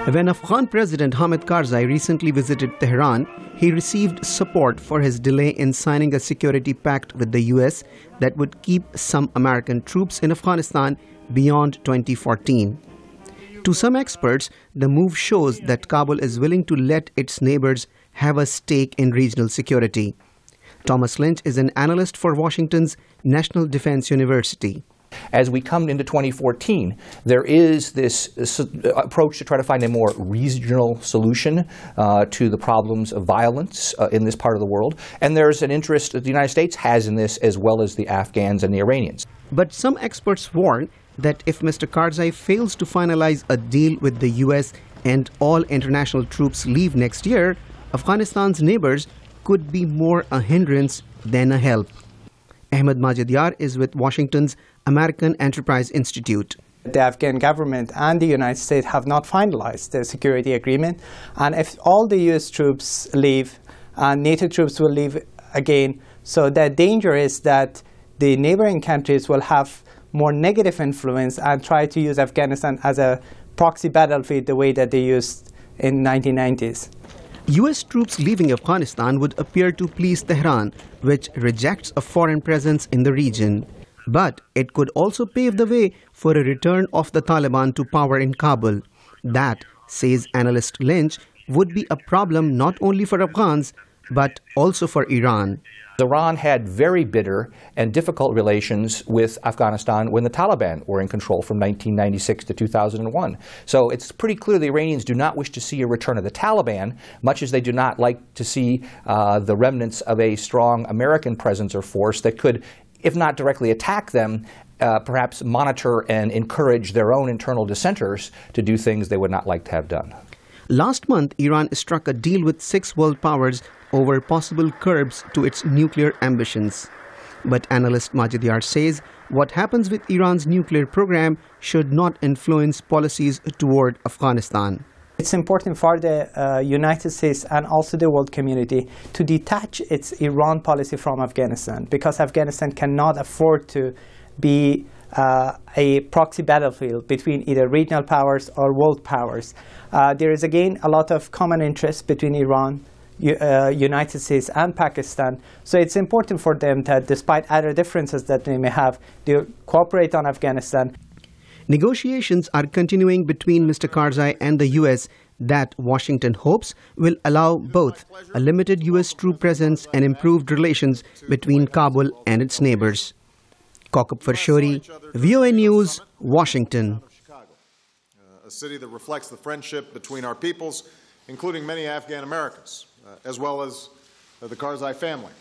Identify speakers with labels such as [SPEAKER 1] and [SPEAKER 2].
[SPEAKER 1] When Afghan President Hamid Karzai recently visited Tehran, he received support for his delay in signing a security pact with the US that would keep some American troops in Afghanistan beyond 2014. To some experts, the move shows that Kabul is willing to let its neighbors have a stake in regional security. Thomas Lynch is an analyst for Washington's National Defense University.
[SPEAKER 2] As we come into 2014, there is this approach to try to find a more regional solution to the problems of violence in this part of the world. And there's an interest that the United States has in this, as well as the Afghans and the Iranians.
[SPEAKER 1] But some experts warn that if Mr. Karzai fails to finalize a deal with the US and all international troops leave next year, Afghanistan's neighbors could be more a hindrance than a help. Ahmed Majidyar is with Washington's American Enterprise Institute.
[SPEAKER 3] The Afghan government and the United States have not finalized the security agreement, and if all the US troops leave, NATO troops will leave again, so the danger is that the neighboring countries will have more negative influence and try to use Afghanistan as a proxy battlefield the way that they used in 1990s.
[SPEAKER 1] US troops leaving Afghanistan would appear to please Tehran, which rejects a foreign presence in the region. But it could also pave the way for a return of the Taliban to power in Kabul. That, says analyst Lynch, would be a problem not only for Afghans, but also for Iran.
[SPEAKER 2] Iran had very bitter and difficult relations with Afghanistan when the Taliban were in control from 1996 to 2001. So it's pretty clear the Iranians do not wish to see a return of the Taliban, much as they do not like to see the remnants of a strong American presence or force that could, if not directly attack them, perhaps monitor and encourage their own internal dissenters to do things they would not like to have done.
[SPEAKER 1] Last month, Iran struck a deal with 6 world powers over possible curbs to its nuclear ambitions. But analyst Majidyar says what happens with Iran's nuclear program should not influence policies toward Afghanistan.
[SPEAKER 3] It's important for the United States and also the world community to detach its Iran policy from Afghanistan, because Afghanistan cannot afford to be a proxy battlefield between either regional powers or world powers. There is again a lot of common interest between Iran, United States and Pakistan. So it's important for them that despite other differences that they may have, they cooperate on Afghanistan.
[SPEAKER 1] Negotiations are continuing between Mr. Karzai and the US that Washington hopes will allow both a limited US troop presence and improved relations between Kabul and its neighbors. Kokab Farshori, VOA News, Washington.
[SPEAKER 4] A city that reflects the friendship between our peoples, including many Afghan Americans, as well as the Karzai family.